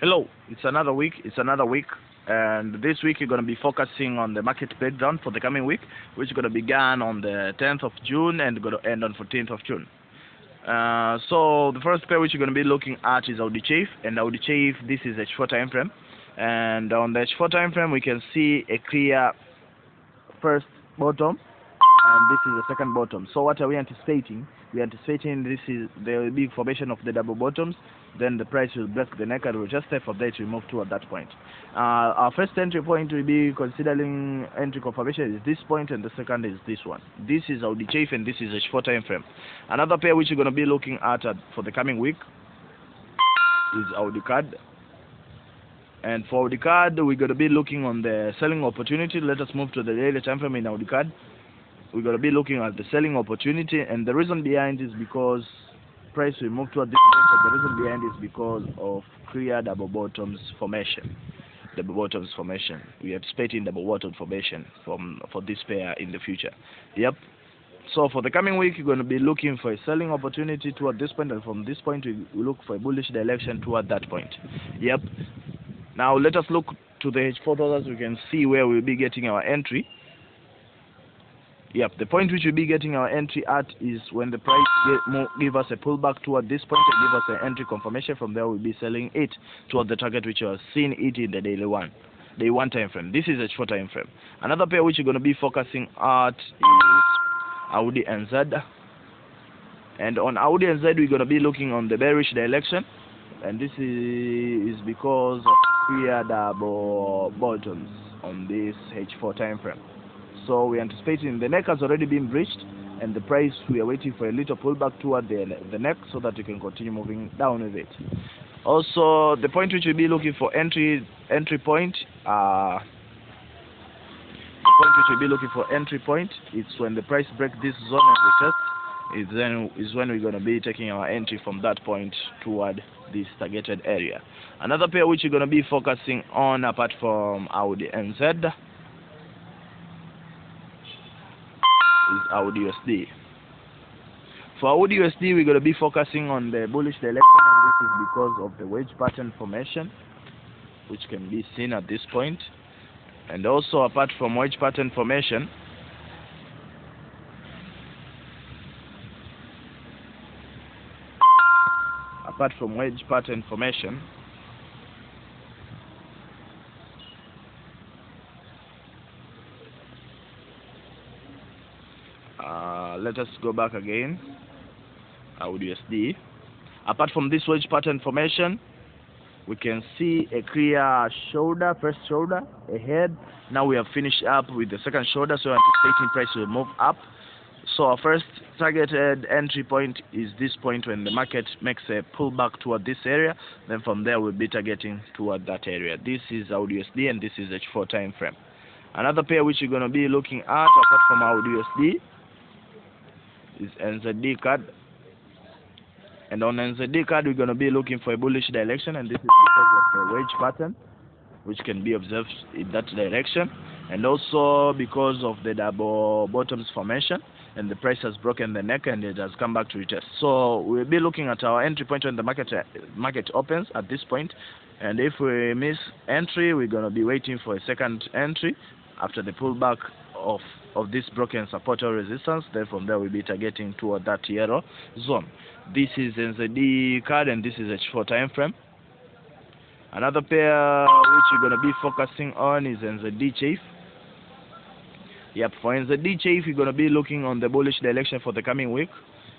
Hello, it's another week, and this week you're going to be focusing on the market breakdown for the coming week, which is going to begin on the 10th of June and going to end on 14th of June. So the first pair which you're going to be looking at is AUD Chief, and AUD Chief, this is H4 time frame, and on the H4 time frame we can see a clear first bottom, and this is the second bottom. So what are we anticipating? We're anticipating there will be formation of the double bottoms, then the price will break the neck and we'll just stay for that to move toward that point. Our first entry point will be considering entry confirmation is this point, and the second is this one. This is AUD Chief and this is H4 time frame. Another pair which you're going to be looking at for the coming week is AUD CAD. And for AUD CAD, we're going to be looking on the selling opportunity. Let us move to the daily time frame in AUD CAD. We're going to be looking at the selling opportunity, and the reason behind is because price will move toward this point, and the reason behind is because of clear double bottoms formation. We are expecting double bottom formation for this pair in the future. Yep. So for the coming week, you're going to be looking for a selling opportunity toward this point, and from this point we look for a bullish direction toward that point. Yep. Now let us look to the H4 we can see where we'll be getting our entry. Yep, the point which we'll be getting our entry at is when the price give us a pullback toward this point and give us an entry confirmation. From there we'll be selling it toward the target which you are seeing it in the day one time frame. This is H4 time frame. Another pair which you're going to be focusing at is AUD NZ. And on AUD NZ we're going to be looking on the bearish direction, and this is because of clear double bottoms on this H4 time frame. So we're anticipating the neck has already been breached, and the price, we are waiting for a little pullback toward the neck so that we can continue moving down with it. Also, the point which we'll be looking for entry point, is when the price breaks this zone and retest, is when we're going to be taking our entry from that point toward this targeted area. Another pair which we're going to be focusing on apart from AUD NZ is AUD USD. For AUD USD, we're going to be focusing on the bullish direction, and this is because of the wedge pattern formation, which can be seen at this point. And also, apart from wedge pattern formation, let us go back again. AUD USD. Apart from this wedge pattern formation, we can see a clear shoulder, first shoulder ahead. Now we have finished up with the second shoulder, so anticipating price will move up. So our first targeted entry point is this point when the market makes a pullback toward this area. Then from there we'll be targeting toward that area. This is AUD USD and this is H4 time frame. Another pair which you're going to be looking at apart from AUD USD is NZD CAD. And on NZD CAD we're going to be looking for a bullish direction, and this is because of the wedge pattern which can be observed in that direction, and also because of the double bottoms formation, and the price has broken the neck and it has come back to retest. So we'll be looking at our entry point when the market opens at this point, and if we miss entry we're going to be waiting for a second entry after the pullback of this broken support or resistance. Then from there we'll be targeting toward that yellow zone. This is NZD CAD and this is H4 time frame. Another pair which you're going to be focusing on is NZD Chief. Yep, for NZD Chief you're going to be looking on the bullish direction for the coming week,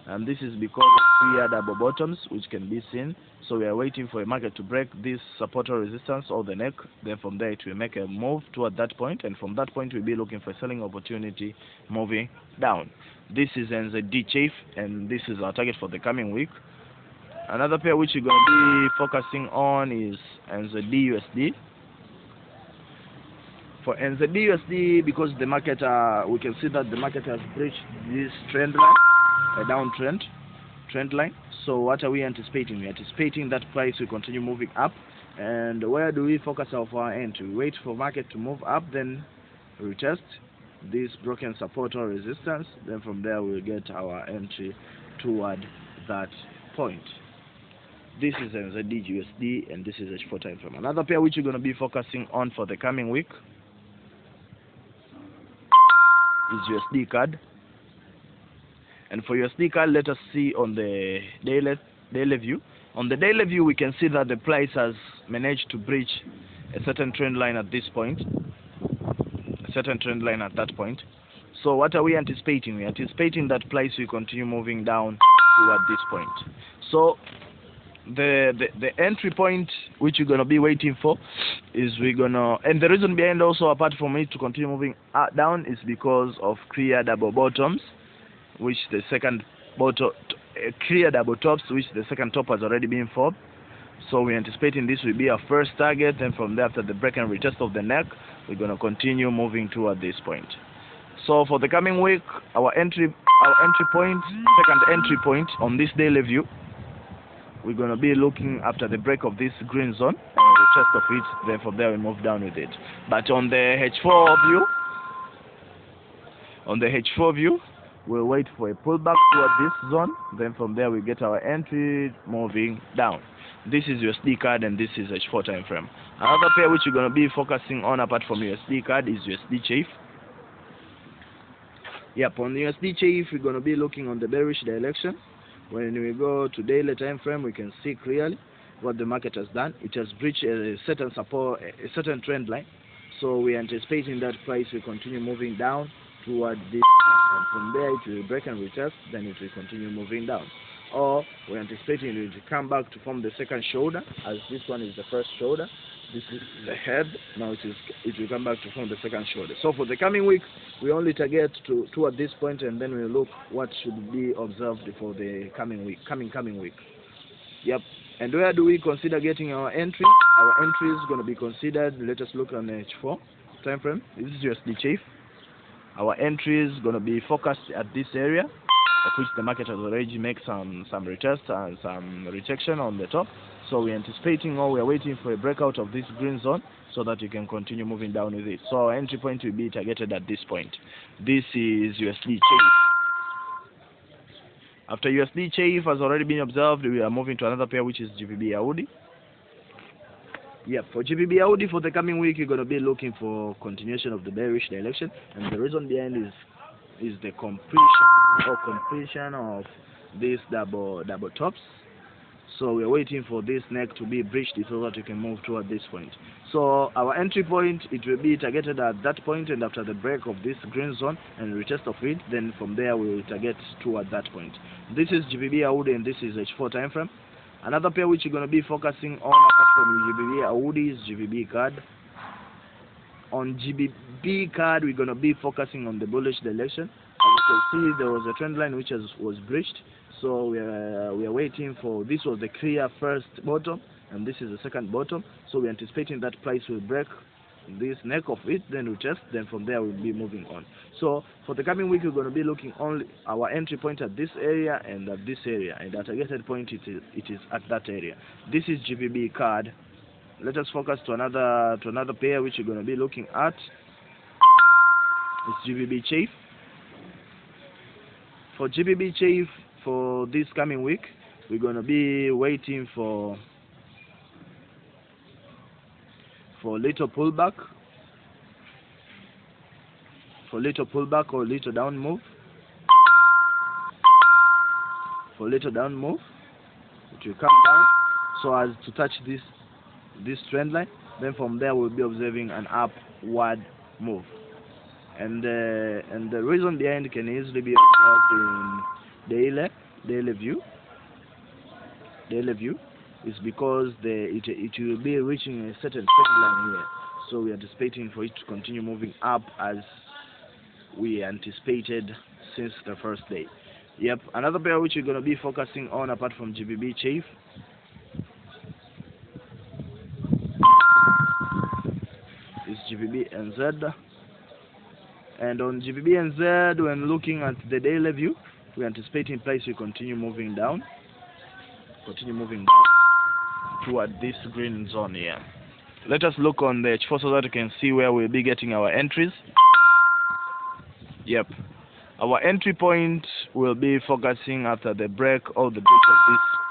and this is because of clear double bottoms which can be seen. So we are waiting for a market to break this support or resistance or the neck. Then from there it will make a move toward that point, and from that point we'll be looking for a selling opportunity moving down. This is NZD Chief and this is our target for the coming week. Another pair which you're going to be focusing on is NZD USD. For NZD USD, because the market, we can see that the market has breached this trend line, a downtrend trend line. So what are we anticipating? We're anticipating that price will continue moving up. And where do we focus our entry? We wait for market to move up, then retest this broken support or resistance. Then from there we'll get our entry toward that point. This is NZD USD, and this is H4 time frame. Another pair which you're going to be focusing on for the coming week is USD card. And for USD card, let us see on the daily view. On the daily view, we can see that the price has managed to breach a certain trend line at this point, a certain trend line at that point. So what are we anticipating? We're anticipating that price will continue moving down toward this point. So the entry point which you're gonna be waiting for is and the reason behind also, apart from it to continue moving down, is because of clear double bottoms, which the second bottom clear double tops, which the second top has already been formed. So we're anticipating this will be our first target, and from there, after the break and retest of the neck, we're gonna continue moving toward this point. So for the coming week, our entry point, second entry point on this daily view, we're going to be looking after the break of this green zone and the chest of it. Then from there we move down with it. But on the H4 view, we'll wait for a pullback toward this zone. Then from there we get our entry moving down. This is USD card and this is H4 time frame. Another pair which you're going to be focusing on apart from USD card is USD chafe. Yep, on the USD chafe, we're going to be looking on the bearish direction. When we go to daily time frame, we can see clearly what the market has done. It has breached a certain support, a certain trend line. So we're anticipating that price will continue moving down toward this, and from there it will break and retest, then it will continue moving down. Or we're anticipating it to come back to form the second shoulder, as this one is the first shoulder. This is the head. Now it will come back to form the second shoulder. So for the coming week, we only target toward this point, and then we'll look what should be observed for the coming week. Yep. And where do we consider getting our entry? Our entry is going to be considered. Let us look on the H4 time frame. This is USD chafe. Our entry is going to be focused at this area, of which the market has already made some retest and some rejection on the top. So we're anticipating, or we're waiting for a breakout of this green zone so that you can continue moving down with it. So our entry point will be targeted at this point. This is USD chafe. After USD chafe has already been observed, we are moving to another pair, which is GBP AUD. Yeah, for GBP AUD for the coming week, you're going to be looking for continuation of the bearish direction, and the reason behind is the completion of these double tops. So we're waiting for this neck to be breached so that we can move toward this point. So our entry point, it will be targeted at that point, and after the break of this green zone and retest of it, then from there we will target toward that point. This is GBP AUD and this is H4 time frame. Another pair which you're going to be focusing on apart from GBP AUD is GBP card. On GBP card, we're going to be focusing on the bullish direction. As you can see, there was a trend line which was breached. So we are waiting for, this was the clear first bottom, and this is the second bottom. So we're anticipating that price will break this neck of it, then retest, then from there we'll be moving on. So for the coming week, we're going to be looking only our entry point at this area and at this area, and at a targeted point it is at that area. This is GBP card. Let us focus to another pair which we're going to be looking at. It's GBP chafe. For GBP chafe, for this coming week, we're going to be waiting for little pullback, or little down move. For little down move, it will come down so as to touch this trend line. Then from there we'll be observing an upward move. And the reason behind can easily be observed in daily view is because it will be reaching a certain trend line here. So we are anticipating for it to continue moving up as we anticipated since the first day. Yep, another pair which we're going to be focusing on apart from GBP chafe is GBP NZ. And on GBP NZ, when looking at the daily view, we're anticipating price will continue moving down toward this green zone here. Let us look on the H4 so that you can see where we'll be getting our entries. Yep, our entry point will be focusing after the break of this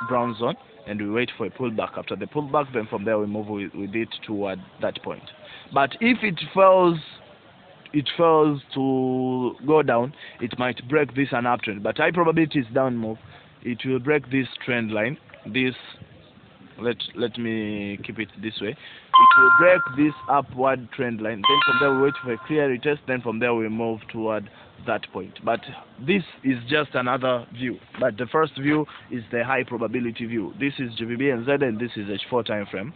brown zone, and we wait for a pullback. After the pullback, then from there we move with it toward that point. But if it fails to go down, it might break this an uptrend, but high probability is down move. It will break this trend line. This, let me keep it this way. It will break this upward trend line. Then from there we wait for a clear retest. Then from there we move toward that point. But this is just another view. But the first view is the high probability view. This is GBP NZ, and this is H4 time frame.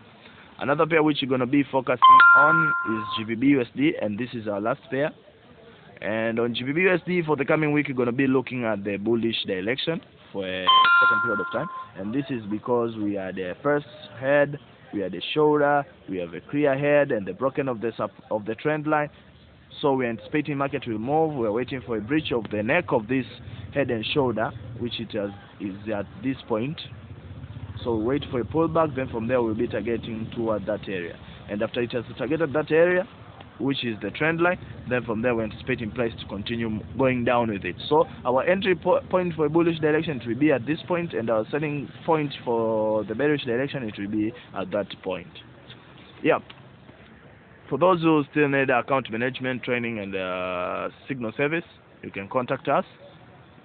Another pair which you're going to be focusing on is GBP USD, and this is our last pair. And on GBP USD for the coming week, you're going to be looking at the bullish direction for a certain period of time. And this is because we are the first head, we are the shoulder, we have a clear head, and the broken of the trend line. So we're anticipating market will move. We're waiting for a breach of the neck of this head and shoulder, which is at this point. So we wait for a pullback, then from there we'll be targeting toward that area. And after it has targeted that area, which is the trend line, then from there we're anticipating price to continue going down with it. So our entry point for a bullish direction, it will be at this point, and our selling point for the bearish direction, it will be at that point. Yep. For those who still need account management training and signal service, you can contact us.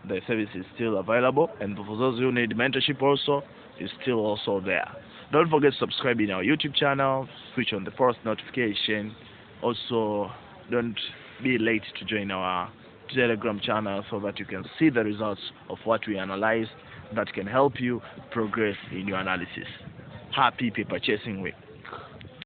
The service is still available. And for those who need mentorship also, it's still also there. Don't forget to subscribe in our YouTube channel, switch on the post notification. Also, don't be late to join our Telegram channel so that you can see the results of what we analyze that can help you progress in your analysis. Happy paper chasing week.